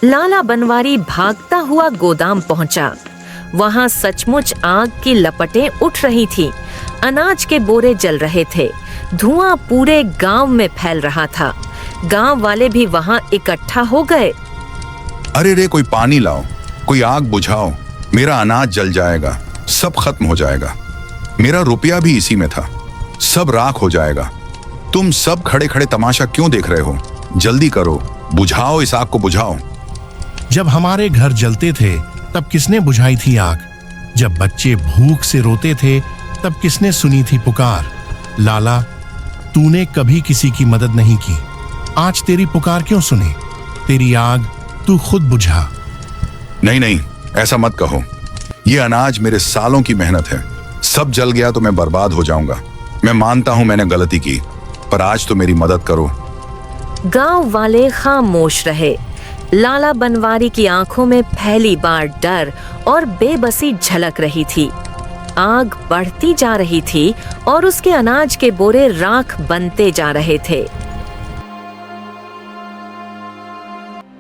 लाला बनवारी भागता हुआ गोदाम पहुंचा। वहां सचमुच आग की लपटें उठ रही थीं। अनाज के बोरे जल रहे थे। धुआं पूरे गांव में फैल रहा था। गांव वाले भी वहां इकट्ठा हो गए। अरे रे, कोई पानी लाओ, कोई आग बुझाओ, मेरा अनाज जल जाएगा, सब खत्म हो जाएगा। मेरा रुपया भी इसी में था, सब राख हो जाएगा। तुम सब खड़े खड़े तमाशा क्यों देख रहे हो? जल्दी करो, बुझाओ, इस आग को बुझाओ। जब हमारे घर जलते थे तब किसने बुझाई थी आग? जब बच्चे भूख से रोते थे तब किसने सुनी थी पुकार? लाला, तूने कभी किसी की मदद नहीं की, आज तेरी पुकार क्यों सुने? तेरी आग तू खुद बुझा। नहीं नहीं, ऐसा मत कहो। ये अनाज मेरे सालों की मेहनत है, सब जल गया तो मैं बर्बाद हो जाऊंगा। मैं मानता हूं मैंने गलती की, पर आज तो मेरी मदद करो। गांव वाले खामोश रहे। लाला बनवारी की आंखों में पहली बार डर और बेबसी झलक रही थी। आग बढ़ती जा रही थी और उसके अनाज के बोरे राख बनते जा रहे थे।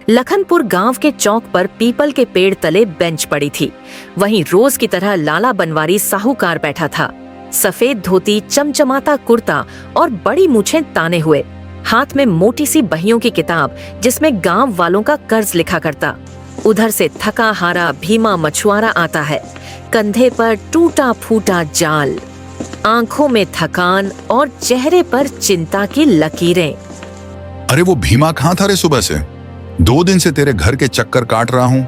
लखनपुर गांव के चौक पर पीपल के पेड़ तले बेंच पड़ी थी। वहीं रोज की तरह लाला बनवारी साहूकार बैठा था। सफेद धोती, चमचमाता कुर्ता और बड़ी मूछें ताने हुए। हाथ में मोटी सी बहियों की किताब जिसमें गांव वालों का कर्ज लिखा करता। उधर से थका हारा भीमा मछुआरा आता है, कंधे पर टूटा फूटा जाल, आंखों में थकान और चेहरे पर चिंता की लकीरें। अरे वो भीमा कहाँ था रे सुबह से? 2 दिन से तेरे घर के चक्कर काट रहा हूं,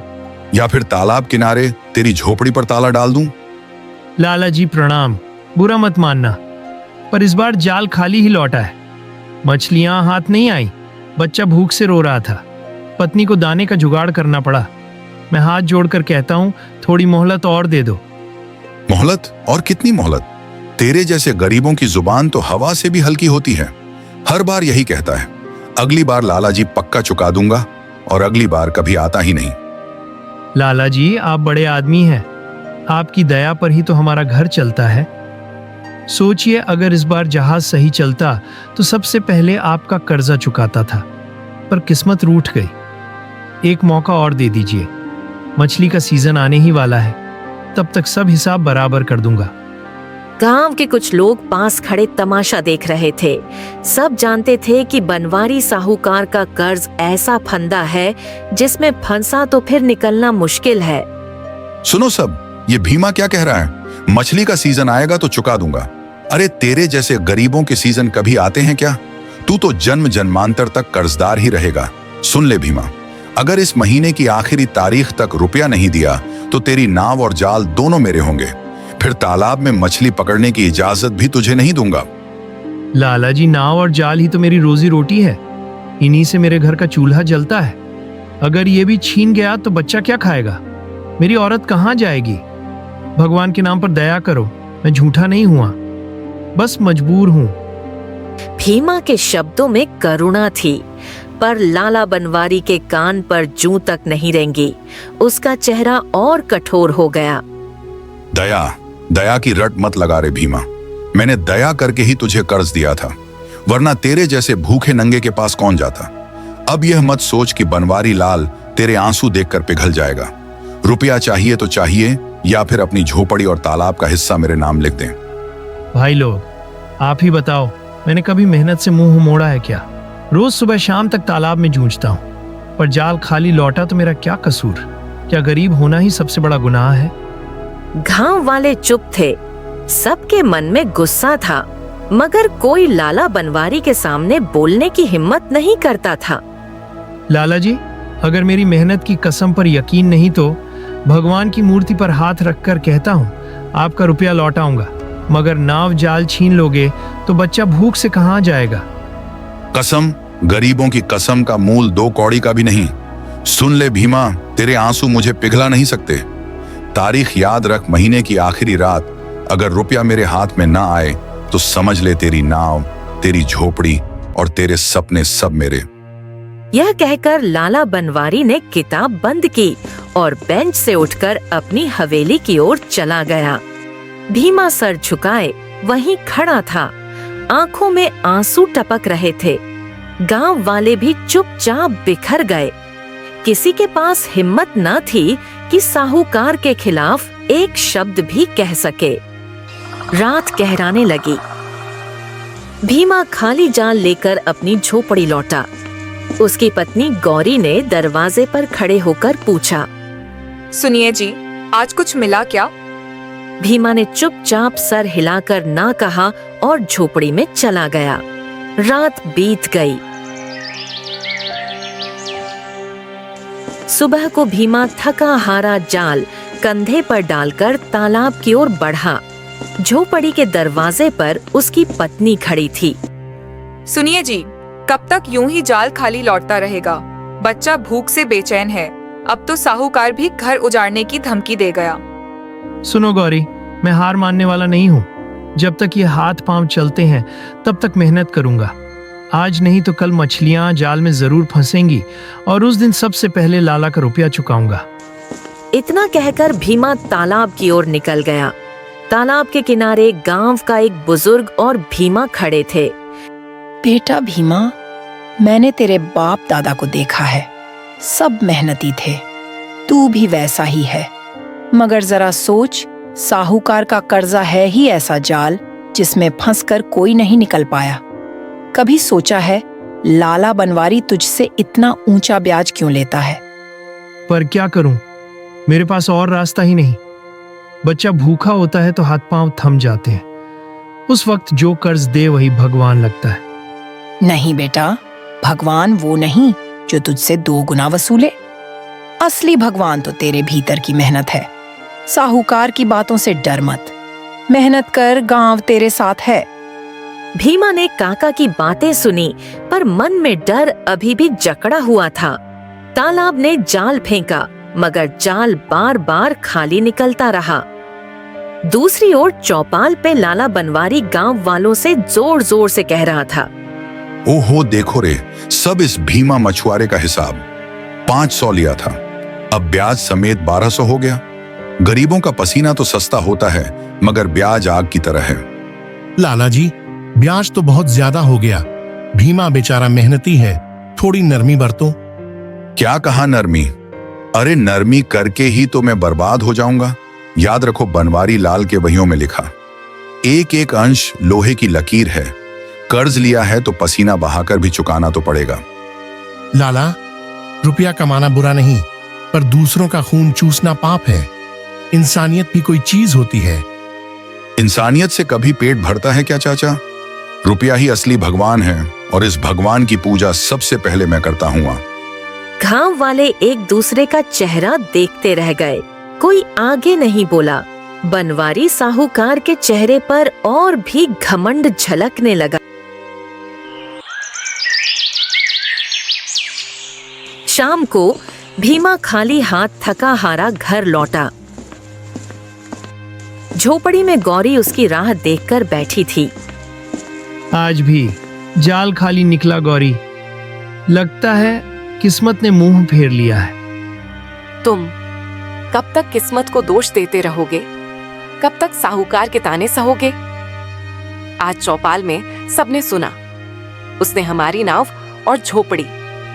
या फिर तालाब किनारे तेरी झोपड़ी पर ताला डाल दूं? लाला जी प्रणाम, बुरा मत मानना, पर इस बार जाल खाली ही लौटा है। मछलियां हाथ नहीं आई, बच्चा भूख से रो रहा था, पत्नी को दाने का जुगाड़ करना पड़ा। मैं हाथ जोड़कर कहता हूँ, थोड़ी मोहलत और दे दो। मोहलत? और कितनी मोहलत? तेरे जैसे गरीबों की जुबान तो हवा से भी हल्की होती है। हर बार यही कहता है, अगली बार लाला जी पक्का चुका दूंगा, और अगली बार कभी आता ही नहीं। लाला जी, आप बड़े आदमी हैं, आपकी दया पर ही तो हमारा घर चलता है। सोचिए, अगर इस बार जहाज सही चलता तो सबसे पहले आपका कर्जा चुकाता था, पर किस्मत रूठ गई। एक मौका और दे दीजिए, मछली का सीजन आने ही वाला है, तब तक सब हिसाब बराबर कर दूंगा। गांव के कुछ लोग पास खड़े तमाशा देख रहे थे। सब जानते थे कि बनवारी साहूकार का कर्ज ऐसा फंदा है जिसमें फंसा तो फिर निकलना मुश्किल है। सुनो सब, ये भीमा क्या कह रहा है? मछली का सीजन आएगा तो चुका दूंगा। अरे तेरे जैसे गरीबों के सीजन कभी आते हैं क्या? तू तो जन्म जन्मांतर तक कर्जदार ही रहेगा। सुन ले भीमा, अगर इस महीने की आखिरी तारीख तक रुपया नहीं दिया तो तेरी नाव और जाल दोनों मेरे होंगे। फिर तालाब में मछली पकड़ने की इजाजत भी तुझे नहीं दूंगा। लाला जी, नाव और जाल ही तो मेरी रोजी रोटी है, इन्हीं से मेरे घर का चूल्हा जलता है। अगर ये भी छीन गया तो बच्चा क्या खाएगा? मेरी औरत कहाँ जाएगी? भगवान के नाम पर दया करो, मैं झूठा नहीं हुआ, बस मजबूर हूँ। भीमा के शब्दों में करुणा थी, पर लाला बनवारी के कान पर जूं तक नहीं रेंगी। उसका चेहरा और कठोर हो गया। दया की रट मत लगा रे भीमा। मैंने दया करके ही तुझे कर्ज दिया था, वरना तेरे जैसे भूखे नंगे के पास कौन जाता। अब यह मत सोच कि बनवारी लाल तेरे आंसू देखकर पिघल जाएगा। रुपया चाहिए तो चाहिए, या फिर अपनी झोपड़ी और तालाब का हिस्सा मेरे नाम लिख दें। भाई लोग, आप ही बताओ, मैंने कभी मेहनत से मुंह मोड़ा है क्या? रोज सुबह शाम तक तालाब में जूझता हूँ, पर जाल खाली लौटा तो मेरा क्या कसूर? क्या गरीब होना ही सबसे बड़ा गुनाह है? गांव वाले चुप थे। सबके मन में गुस्सा था, मगर कोई लाला बनवारी के सामने बोलने की हिम्मत नहीं करता था। लाला जी, अगर मेरी मेहनत की कसम पर यकीन नहीं तो भगवान की मूर्ति पर हाथ रखकर कहता हूँ, आपका रुपया लौटाऊंगा, मगर नाव जाल छीन लोगे तो बच्चा भूख से कहाँ जाएगा? कसम? गरीबों की कसम का मूल 2 कौड़ी का भी नहीं। सुन ले भीमा, तेरे आंसू मुझे पिघला नहीं सकते। तारीख याद रख, महीने की आखिरी रात अगर रुपया मेरे हाथ में ना आए तो समझ ले तेरी नाव, तेरी झोपड़ी और तेरे सपने सब मेरे। यह कहकर लाला बनवारी ने किताब बंद की और बेंच से उठकर अपनी हवेली की ओर चला गया। भीमा सर झुकाए वहीं खड़ा था, आंखों में आंसू टपक रहे थे। गांव वाले भी चुपचाप बिखर गए। किसी के पास हिम्मत न थी कि साहूकार के खिलाफ एक शब्द भी कह सके। रात गहराने लगी। भीमा खाली जाल लेकर अपनी झोपड़ी लौटा। उसकी पत्नी गौरी ने दरवाजे पर खड़े होकर पूछा, सुनिए जी, आज कुछ मिला क्या? भीमा ने चुपचाप सर हिलाकर ना कहा और झोपड़ी में चला गया। रात बीत गई। सुबह को भीमा थका हारा जाल कंधे पर डालकर तालाब की ओर बढ़ा। झोपड़ी के दरवाजे पर उसकी पत्नी खड़ी थी। सुनिए जी, कब तक यूं ही जाल खाली लौटता रहेगा? बच्चा भूख से बेचैन है। अब तो साहूकार भी घर उजाड़ने की धमकी दे गया। सुनो गौरी, मैं हार मानने वाला नहीं हूँ। जब तक ये हाथ पांव चलते हैं तब तक मेहनत करूंगा। आज नहीं तो कल मछलियां जाल में जरूर फंसेंगी और उस दिन सबसे पहले लाला का रुपया चुकाऊंगा। इतना कहकर भीमा तालाब की ओर निकल गया। तालाब के किनारे गांव का एक बुजुर्ग और भीमा खड़े थे। बेटा भीमा, मैंने तेरे बाप दादा को देखा है, सब मेहनती थे। तू भी वैसा ही है। मगर जरा सोच, साहूकार का कर्जा है ही ऐसा जाल जिसमें फंसकर कोई नहीं निकल पाया। कभी सोचा है लाला बनवारी तुझसे इतना ऊंचा ब्याज क्यों लेता है? पर क्या करूं, मेरे पास और रास्ता ही नहीं। बच्चा भूखा होता है तो हाथ पांव थम जाते हैं। उस वक्त जो कर्ज दे वही भगवान लगता है। नहीं बेटा, भगवान वो नहीं जो तुझसे 2 गुना वसूले। असली भगवान तो तेरे भीतर की मेहनत है। साहूकार की बातों से डर मत। मेहनत कर, गांव तेरे साथ है। भीमा ने काका की बातें सुनी, पर मन में डर अभी भी जकड़ा हुआ था। तालाब ने जाल फेंका, मगर जाल बार बार खाली निकलता रहा। दूसरी ओर चौपाल पे लाला बनवारी गांव वालों से जोर जोर से कह रहा था, ओहो देखो रे, सब इस भीमा मछुआरे का हिसाब। 500 लिया था, अब ब्याज समेत 1200 हो गया। गरीबों का पसीना तो सस्ता होता है, मगर ब्याज आग की तरह है। लाला जी, ब्याज तो बहुत ज्यादा हो गया। भीमा बेचारा मेहनती है, थोड़ी नरमी बरतो। क्या कहा नरमी? अरे नरमी करके ही तो मैं बर्बाद हो जाऊंगा। याद रखो, बनवारी लाल के वहियों में लिखा, एक एक अंश लोहे की लकीर है। कर्ज लिया है तो पसीना बहाकर भी चुकाना तो पड़ेगा। लाला, रुपया कमाना बुरा नहीं, पर दूसरों का खून चूसना पाप है। इंसानियत भी कोई चीज होती है। इंसानियत से कभी पेट भरता है क्या चाचा? रुपया ही असली भगवान है, और इस भगवान की पूजा सबसे पहले मैं करता हूँ। गांव वाले एक दूसरे का चेहरा देखते रह गए। कोई आगे नहीं बोला। बनवारी साहूकार के चेहरे पर और भी घमंड झलकने लगा। शाम को भीमा खाली हाथ थका हारा घर लौटा। झोपड़ी में गौरी उसकी राह देखकर बैठी थी। आज भी जाल खाली निकला गौरी। लगता है किस्मत ने मुंह फेर लिया है। तुम कब तक किस्मत को दोष देते रहोगे? कब तक साहूकार के ताने सहोगे? आज चौपाल में सबने सुना, उसने हमारी नाव और झोपड़ी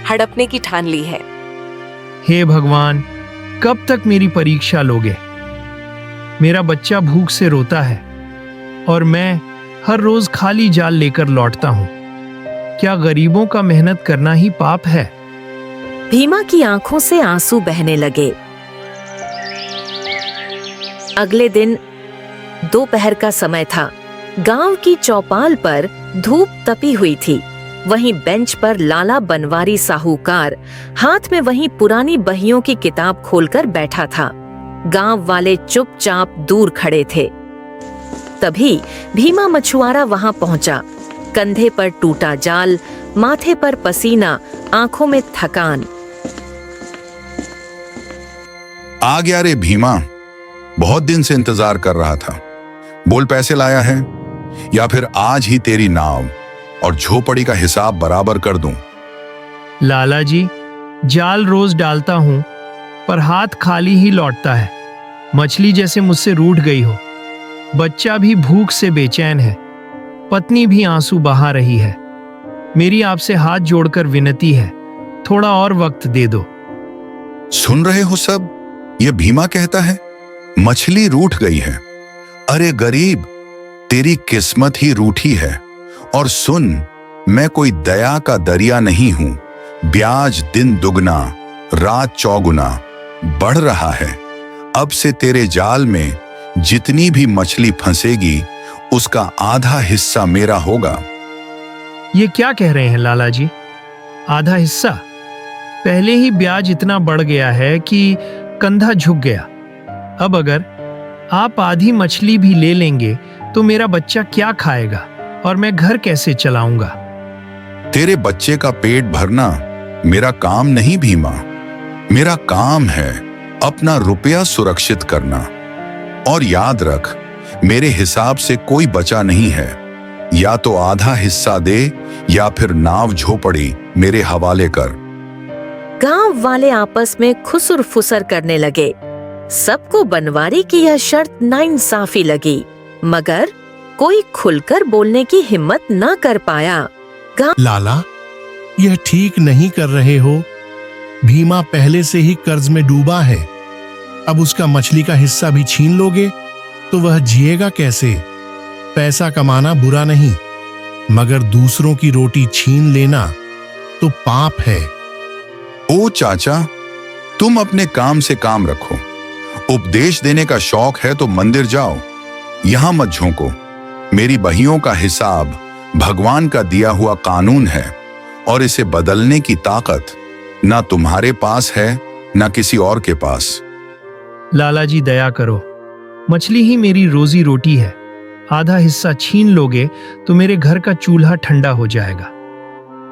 हड़पने की ठान ली है। हे भगवान, कब तक मेरी परीक्षा लोगे? मेरा बच्चा भूख से रोता है और मैं हर रोज खाली जाल लेकर लौटता हूँ। क्या गरीबों का मेहनत करना ही पाप है? भीमा की आंखों से आंसू बहने लगे। अगले दिन दोपहर का समय था। गांव की चौपाल पर धूप तपी हुई थी। वहीं बेंच पर लाला बनवारी साहूकार हाथ में वही पुरानी बहियों की किताब खोलकर बैठा था। गांव वाले चुपचाप दूर खड़े थे। तभी भीमा मछुआरा वहां पहुंचा। कंधे पर टूटा जाल, माथे पर पसीना, आंखों में थकान। आ गया रे भीमा, बहुत दिन से इंतजार कर रहा था। बोल, पैसे लाया है या फिर आज ही तेरी नाव और झोपड़ी का हिसाब बराबर कर दूं? लाला जी, जाल रोज डालता हूँ पर हाथ खाली ही लौटता है। मछली जैसे मुझसे रूठ गई हो। बच्चा भी भूख से बेचैन है। पत्नी भी आंसू बहा रही है। मेरी आपसे हाथ जोड़कर विनती है, थोड़ा और वक्त दे दो। सुन रहे हो सब? ये भीमा कहता है मछली रूठ गई है। अरे गरीब, तेरी किस्मत ही रूठी है। और सुन, मैं कोई दया का दरिया नहीं हूं। ब्याज दिन दुगना रात चौगुना बढ़ रहा है। अब से तेरे जाल में जितनी भी मछली फंसेगी उसका आधा हिस्सा मेरा होगा। ये क्या कह रहे हैं लाला जी? आधा हिस्सा? पहले ही ब्याज इतना बढ़ गया है कि कंधा झुक गया। अब अगर आप आधी मछली भी ले लेंगे तो मेरा बच्चा क्या खाएगा और मैं घर कैसे चलाऊंगा? तेरे बच्चे का पेट भरना मेरा काम नहीं भीमा। मेरा काम है अपना रुपया सुरक्षित करना। और याद रख, मेरे हिसाब से कोई बचा नहीं है। या तो आधा हिस्सा दे या फिर नाव झोपड़ी मेरे हवाले कर। गांव वाले आपस में खुसुर फुसर करने लगे। सबको बनवारी की यह शर्त नाइंसाफी लगी, मगर कोई खुलकर बोलने की हिम्मत न कर पाया। लाला, यह ठीक नहीं कर रहे हो। भीमा पहले से ही कर्ज में डूबा है। अब उसका मछली का हिस्सा भी छीन लोगे तो वह जिएगा कैसे? पैसा कमाना बुरा नहीं, मगर दूसरों की रोटी छीन लेना तो पाप है। ओ चाचा, तुम अपने काम से काम रखो। उपदेश देने का शौक है तो मंदिर जाओ, यहां मत झोंको। मेरी बहियों का हिसाब भगवान का दिया हुआ कानून है और इसे बदलने की ताकत ना तुम्हारे पास है ना किसी और के पास। लाला जी दया करो, मछली ही मेरी रोजी रोटी है। आधा हिस्सा छीन लोगे तो मेरे घर का चूल्हा ठंडा हो जाएगा।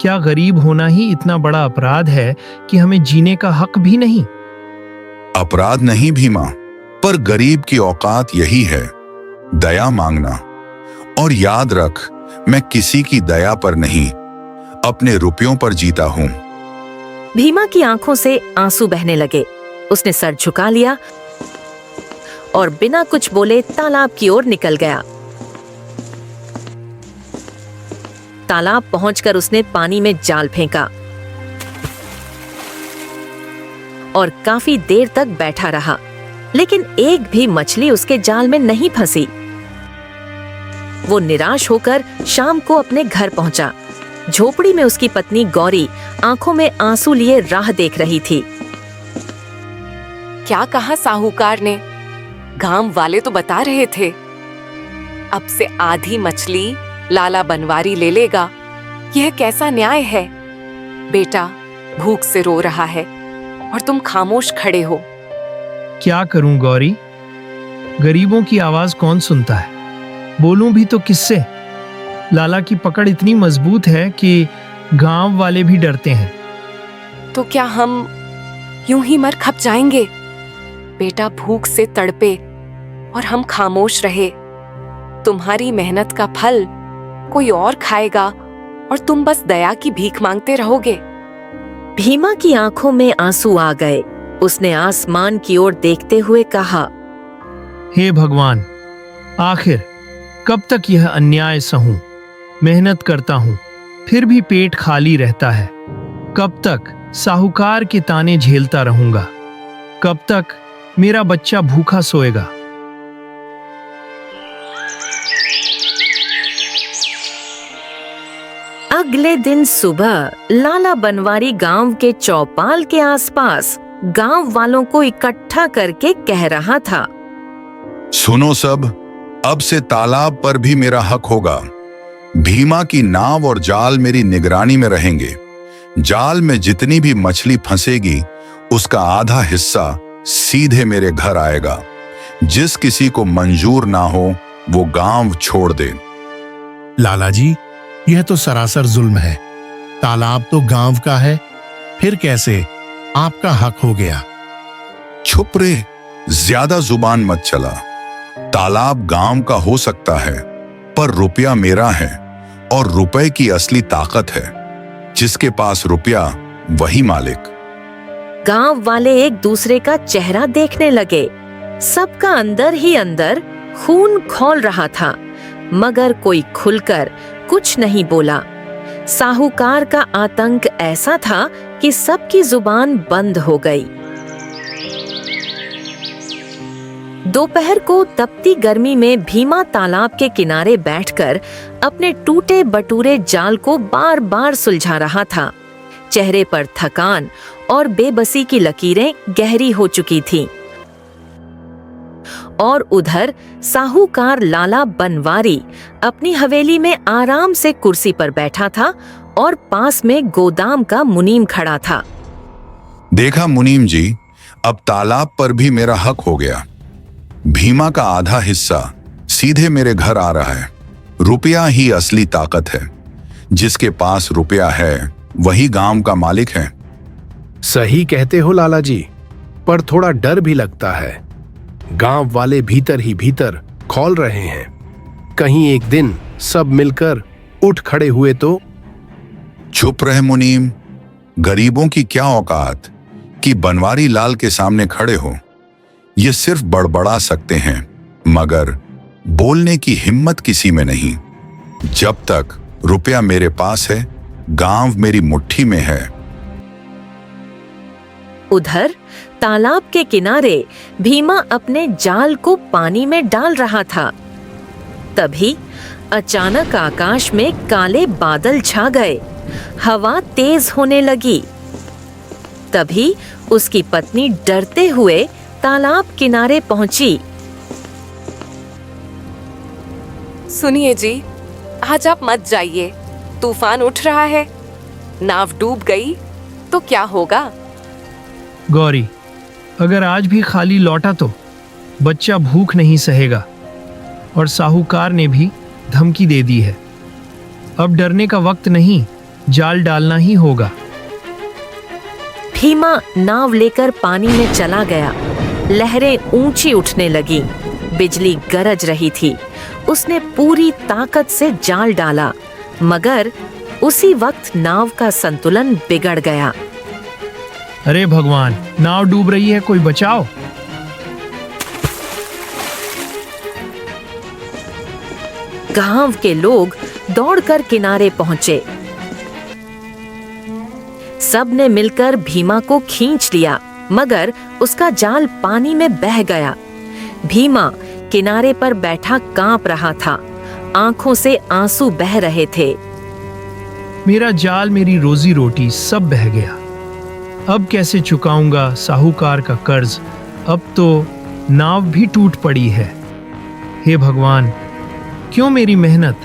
क्या गरीब होना ही इतना बड़ा अपराध है कि हमें जीने का हक भी नहीं? अपराध नहीं भीमा, पर गरीब की औकात यही है, दया मांगना। और याद रख, मैं किसी की दया पर नहीं, अपने रुपयों पर जीता हूं। भीमा की आंखों से आंसू बहने लगे। उसने सर झुका लिया और बिना कुछ बोले तालाब की ओर निकल गया। तालाब पहुंचकर उसने पानी में जाल फेंका और काफी देर तक बैठा रहा, लेकिन एक भी मछली उसके जाल में नहीं फंसी। वो निराश होकर शाम को अपने घर पहुंचा। झोपड़ी में उसकी पत्नी गौरी आंखों में आंसू लिए राह देख रही थी। क्या कहा साहूकार ने? गांव वाले तो बता रहे थे अब से आधी मछली लाला बनवारी ले लेगा। यह कैसा न्याय है? बेटा भूख से रो रहा है और तुम खामोश खड़े हो। क्या करूं गौरी, गरीबों की आवाज कौन सुनता है? बोलूं भी तो किससे? लाला की पकड़ इतनी मजबूत है कि गांव वाले भी डरते हैं। तो क्या हम यूं ही मर खप जाएंगे? बेटा भूख से तड़पे और हम खामोश रहे। तुम्हारी मेहनत का फल कोई और खाएगा और तुम बस दया की भीख मांगते रहोगे। भीमा की आंखों में आंसू आ गए। उसने आसमान की ओर देखते हुए कहा, हे भगवान, आखिर कब तक यह अन्याय सहूं? मेहनत करता हूं फिर भी पेट खाली रहता है। कब तक साहूकार के ताने झेलता रहूंगा? कब तक मेरा बच्चा भूखा सोएगा? अगले दिन सुबह लाला बनवारी गांव के चौपाल के आसपास गांव वालों को इकट्ठा करके कह रहा था, सुनो सब, अब से तालाब पर भी मेरा हक होगा। भीमा की नाव और जाल मेरी निगरानी में रहेंगे। जाल में जितनी भी मछली फंसेगी उसका आधा हिस्सा सीधे मेरे घर आएगा। जिस किसी को मंजूर ना हो वो गांव छोड़ दे। लाला जी, यह तो सरासर जुल्म है। तालाब तो गांव का है, फिर कैसे आपका हक हो गया? चुप रे, ज्यादा जुबान मत चला। तालाब गांव का हो सकता है, पर रुपया मेरा है और रुपए की असली ताकत है। जिसके पास रुपया वही मालिक। गांव वाले एक दूसरे का चेहरा देखने लगे। सबका अंदर ही अंदर खून खौल रहा था, मगर कोई खुलकर कुछ नहीं बोला। साहूकार का आतंक ऐसा था कि सबकी जुबान बंद हो गई। दोपहर को तपती गर्मी में भीमा तालाब के किनारे बैठकर अपने टूटे बटूरे जाल को बार बार सुलझा रहा था। चेहरे पर थकान और बेबसी की लकीरें गहरी हो चुकी थीं। और उधर साहूकार लाला बनवारी अपनी हवेली में आराम से कुर्सी पर बैठा था और पास में गोदाम का मुनीम खड़ा था। देखा मुनीम जी, अब तालाब पर भी मेरा हक हो गया। भीमा का आधा हिस्सा सीधे मेरे घर आ रहा है। रुपया ही असली ताकत है। जिसके पास रुपया है वही गांव का मालिक है। सही कहते हो लाला जी, पर थोड़ा डर भी लगता है। गांव वाले भीतर ही भीतर खौल रहे हैं। कहीं एक दिन सब मिलकर उठ खड़े हुए तो। चुप रहे मुनीम। गरीबों की क्या औकात कि बनवारी लाल के सामने खड़े हो। ये सिर्फ बड़बड़ा सकते हैं मगर बोलने की हिम्मत किसी में नहीं। जब तक रुपया मेरे पास है, गांव मेरी मुट्ठी में है। उधर तालाब के किनारे भीमा अपने जाल को पानी में डाल रहा था। तभी अचानक आकाश में काले बादल छा गए। हवा तेज होने लगी। तभी उसकी पत्नी डरते हुए तालाब किनारे पहुंची। सुनिए जी, आज आप मत जाइए। तूफान उठ रहा है। नाव डूब गई तो क्या होगा? गौरी, अगर आज भी खाली लौटा तो बच्चा भूख नहीं सहेगा। और साहूकार ने भी धमकी दे दी है। अब डरने का वक्त नहीं, जाल डालना ही होगा। भीमा नाव लेकर पानी में चला गया। लहरें ऊंची उठने लगी। बिजली गरज रही थी। उसने पूरी ताकत से जाल डाला मगर उसी वक्त नाव का संतुलन बिगड़ गया। अरे भगवान, नाव डूब रही है, कोई बचाओ। गांव के लोग दौड़कर किनारे पहुंचे। सब ने मिलकर भीमा को खींच लिया मगर उसका जाल पानी में बह गया। भीमा किनारे पर बैठा कांप रहा था। आंखों से आंसू बह रहे थे। मेरा जाल, मेरी रोजी रोटी सब बह गया। अब कैसे चुकाऊंगा साहूकार का कर्ज? अब तो नाव भी टूट पड़ी है। हे भगवान, क्यों मेरी मेहनत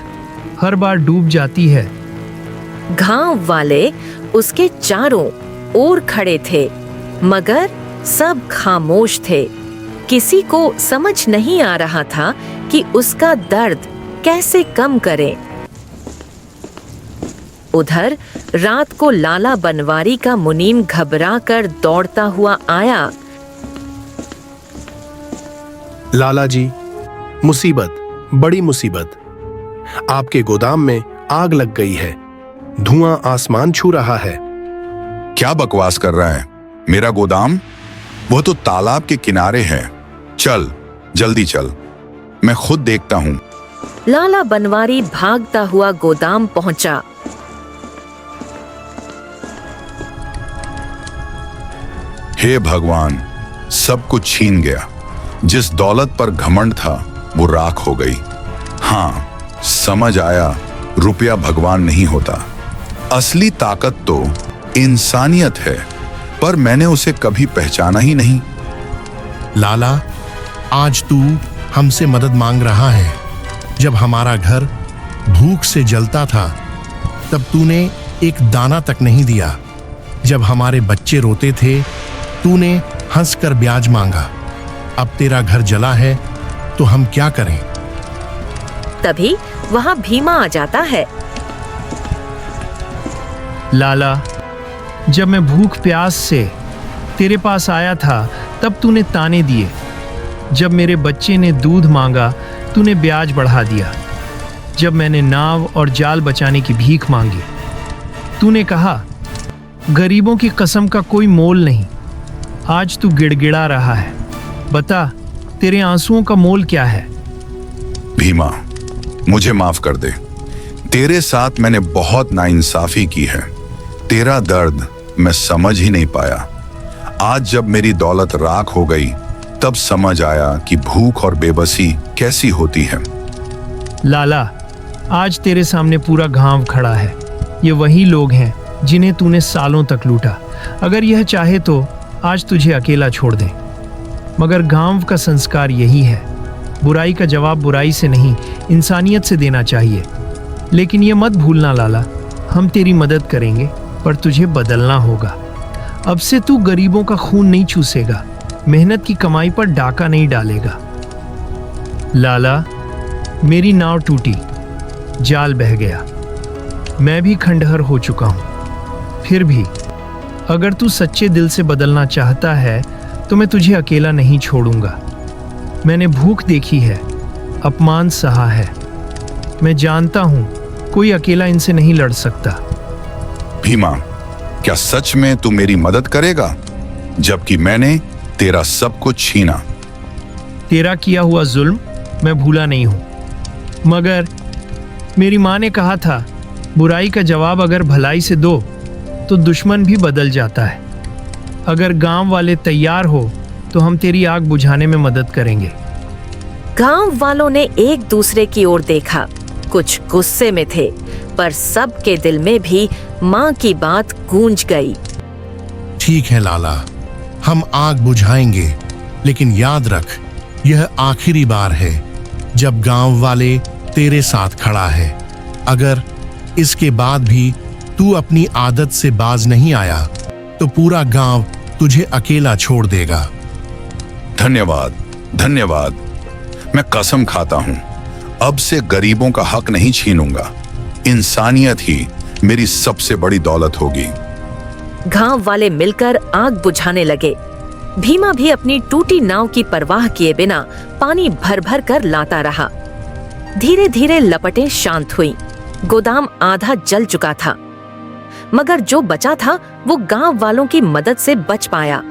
हर बार डूब जाती है? गांव वाले उसके चारों ओर खड़े थे मगर सब खामोश थे। किसी को समझ नहीं आ रहा था कि उसका दर्द कैसे कम करें। उधर रात को लाला बनवारी का मुनीम घबरा कर दौड़ता हुआ आया। लाला जी, मुसीबत, बड़ी मुसीबत। आपके गोदाम में आग लग गई है। धुआं आसमान छू रहा है। क्या बकवास कर रहा है? मेरा गोदाम? वो तो तालाब के किनारे है। चल, जल्दी चल, मैं खुद देखता हूं। लाला बनवारी भागता हुआ गोदाम पहुंचा। हे भगवान, सब कुछ छीन गया। जिस दौलत पर घमंड था वो राख हो गई। हाँ, समझ आया, रुपया भगवान नहीं होता। असली ताकत तो इंसानियत है, पर मैंने उसे कभी पहचाना ही नहीं। लाला, आज तू हमसे मदद मांग रहा है। जब हमारा घर भूख से जलता था तब तूने एक दाना तक नहीं दिया। जब हमारे बच्चे रोते थे तूने हंसकर ब्याज मांगा। अब तेरा घर जला है तो हम क्या करें? तभी वहां भीमा आ जाता है। लाला, जब मैं भूख प्यास से तेरे पास आया था तब तूने ताने दिए। जब मेरे बच्चे ने दूध मांगा तूने ब्याज बढ़ा दिया। जब मैंने नाव और जाल बचाने की भीख मांगी तूने कहा गरीबों की कसम का कोई मोल नहीं। आज तू गिड़गिड़ा रहा है। बता, तेरे आंसुओं का मोल क्या है? भीमा, मुझे माफ कर दे। तेरे साथ मैंने बहुत नाइंसाफी की है। तेरा दर्द मैं समझ ही नहीं पाया। आज जब मेरी दौलत राख हो गई तब समझ आया कि भूख और बेबसी कैसी होती है। लाला, आज तेरे सामने पूरा गांव खड़ा है। ये वही लोग हैं जिन्हें तूने सालों तक लूटा। अगर यह चाहे तो आज तुझे अकेला छोड़ दें, मगर गांव का संस्कार यही है, बुराई का जवाब बुराई से नहीं, इंसानियत से देना चाहिए। लेकिन ये मत भूलना लाला, हम तेरी मदद करेंगे, पर तुझे बदलना होगा। अब से तू गरीबों का खून नहीं चूसेगा, मेहनत की कमाई पर डाका नहीं डालेगा। लाला, मेरी नाव टूटी, जाल बह गया, मैं भी खंडहर हो चुका हूं। फिर भी अगर तू सच्चे दिल से बदलना चाहता है तो मैं तुझे अकेला नहीं छोड़ूंगा। मैंने भूख देखी है, अपमान सहा है। मैं जानता हूं कोई अकेला इनसे नहीं लड़ सकता। भीमा, क्या सच में तू मेरी मदद करेगा, जबकि मैंने तेरा सब कुछ छीना? तेरा किया हुआ जुल्म मैं भूला नहीं हूं, मगर मेरी माँ ने कहा था, बुराई का जवाब अगर भलाई से दो तो दुश्मन भी बदल जाता है। अगर गांव वाले तैयार हो तो हम तेरी आग बुझाने में मदद करेंगे। गांव वालों ने एक दूसरे की ओर देखा, कुछ गुस्से में थे, पर सबके दिल में भी माँ की बात गूंज गई। ठीक है लाला, हम आग बुझाएंगे, लेकिन याद रख, यह आखिरी बार है जब गांव वाले तेरे साथ खड़ा है। अगर इसके बाद भी तू अपनी आदत से बाज नहीं आया तो पूरा गांव तुझे अकेला छोड़ देगा। धन्यवाद, धन्यवाद। मैं कसम खाता हूं, अब से गरीबों का हक नहीं छीनूंगा। इंसानियत ही मेरी सबसे बड़ी दौलत होगी। गांव वाले मिलकर आग बुझाने लगे। भीमा भी अपनी टूटी नाव की परवाह किए बिना पानी भर भर कर लाता रहा। धीरे धीरे लपटें शांत हुईं। गोदाम आधा जल चुका था, मगर जो बचा था वो गांव वालों की मदद से बच पाया।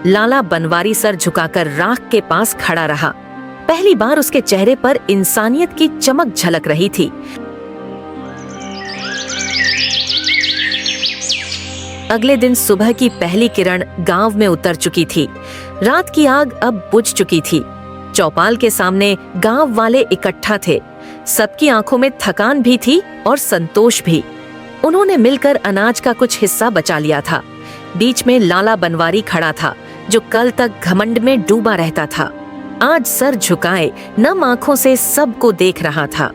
लाला बनवारी सर झुकाकर राख के पास खड़ा रहा। पहली बार उसके चेहरे पर इंसानियत की चमक झलक रही थी। अगले दिन सुबह की पहली किरण गांव में उतर चुकी थी। रात की आग अब बुझ चुकी थी। चौपाल के सामने गांव वाले इकट्ठा थे। सबकी आंखों में थकान भी थी और संतोष भी। उन्होंने मिलकर अनाज का कुछ हिस्सा बचा लिया था। बीच में लाला बनवारी खड़ा था, जो कल तक घमंड में डूबा रहता था। आज सर झुकाए नम आंखों से सबको देख रहा था।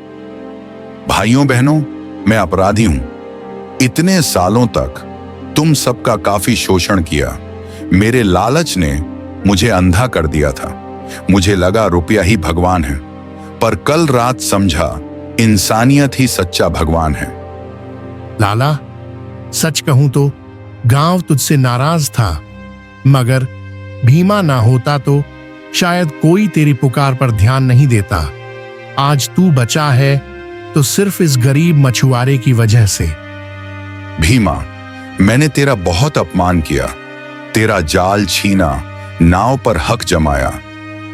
भाइयों बहनों, मैं अपराधी हूं। इतने सालों तक तुम सबका काफी शोषण किया। मेरे लालच ने मुझे अंधा कर दिया था। मुझे लगा रुपया ही भगवान है, पर कल रात समझा इंसानियत ही सच्चा भगवान है। लाला, सच कहूं तो गांव तुझसे नाराज था, मगर भीमा ना होता तो शायद कोई तेरी पुकार पर ध्यान नहीं देता। आज तू बचा है तो सिर्फ इस गरीब मछुआरे की वजह से। भीमा, मैंने तेरा बहुत अपमान किया, तेरा जाल छीना, नाव पर हक जमाया,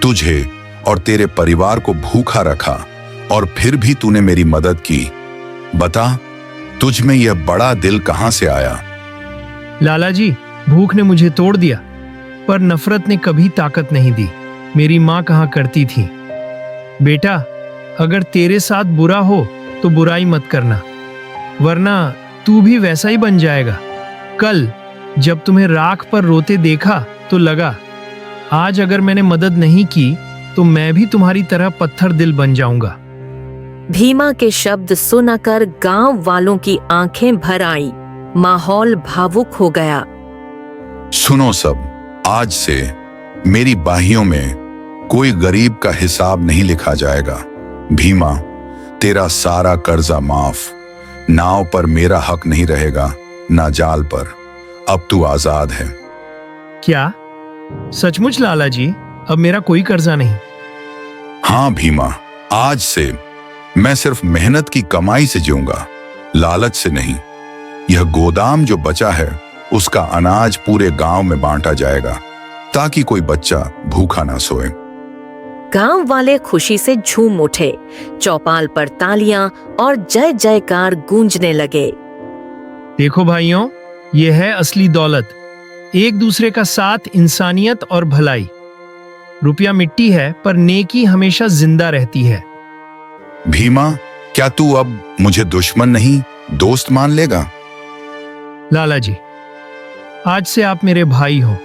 तुझे और तेरे परिवार को भूखा रखा, और फिर भी तूने मेरी मदद की। बता, तुझ में यह बड़ा दिल कहां से आया? लाला जी, भूख ने मुझे तोड़ दिया, पर नफरत ने कभी ताकत नहीं दी। मेरी माँ कहा करती थी, बेटा, अगर तेरे साथ बुरा हो तो बुराई मत करना, वरना तू भी वैसा ही बन जाएगा। कल जब तुम्हें राख पर रोते देखा तो लगा, आज अगर मैंने मदद नहीं की तो मैं भी तुम्हारी तरह पत्थर दिल बन जाऊंगा। भीमा के शब्द सुनकर गांव वालों की आंखें भर आईं। माहौल भावुक हो गया। सुनो सब, आज से मेरी बाहियों में कोई गरीब का हिसाब नहीं लिखा जाएगा। भीमा, तेरा सारा कर्जा माफ। नाव पर मेरा हक नहीं रहेगा, ना जाल पर। अब तू आजाद है। क्या सचमुच लाला जी? अब मेरा कोई कर्जा नहीं? हाँ भीमा, आज से मैं सिर्फ मेहनत की कमाई से जीऊंगा, लालच से नहीं। यह गोदाम जो बचा है उसका अनाज पूरे गांव में बांटा जाएगा, ताकि कोई बच्चा भूखा ना सोए। गांव वाले खुशी से झूम उठे। चौपाल पर तालियां और जय जयकार गूंजने लगे। देखो भाइयों, यह है असली दौलत, एक दूसरे का साथ, इंसानियत और भलाई। रुपया मिट्टी है, पर नेकी हमेशा जिंदा रहती है। भीमा, क्या तू अब मुझे दुश्मन नहीं दोस्त मान लेगा? लाला जी, आज से आप मेरे भाई हो।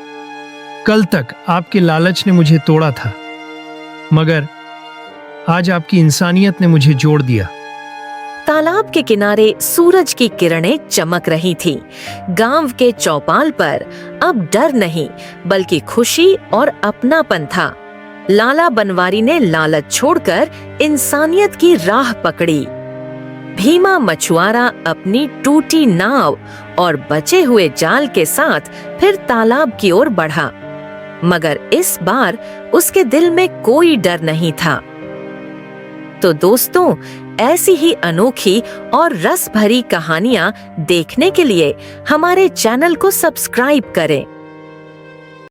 कल तक आपके लालच ने मुझे तोड़ा था, मगर आज आपकी इंसानियत ने मुझे जोड़ दिया। तालाब के किनारे सूरज की किरणें चमक रही थीं। गांव के चौपाल पर अब डर नहीं, बल्कि खुशी और अपनापन था। लाला बनवारी ने लालच छोड़कर इंसानियत की राह पकड़ी। भीमा मछुआरा अपनी टूटी नाव और बचे हुए जाल के साथ फिर तालाब की ओर बढ़ा, मगर इस बार उसके दिल में कोई डर नहीं था। तो दोस्तों, ऐसी ही अनोखी और रस भरी कहानियां देखने के लिए हमारे चैनल को सब्सक्राइब करें।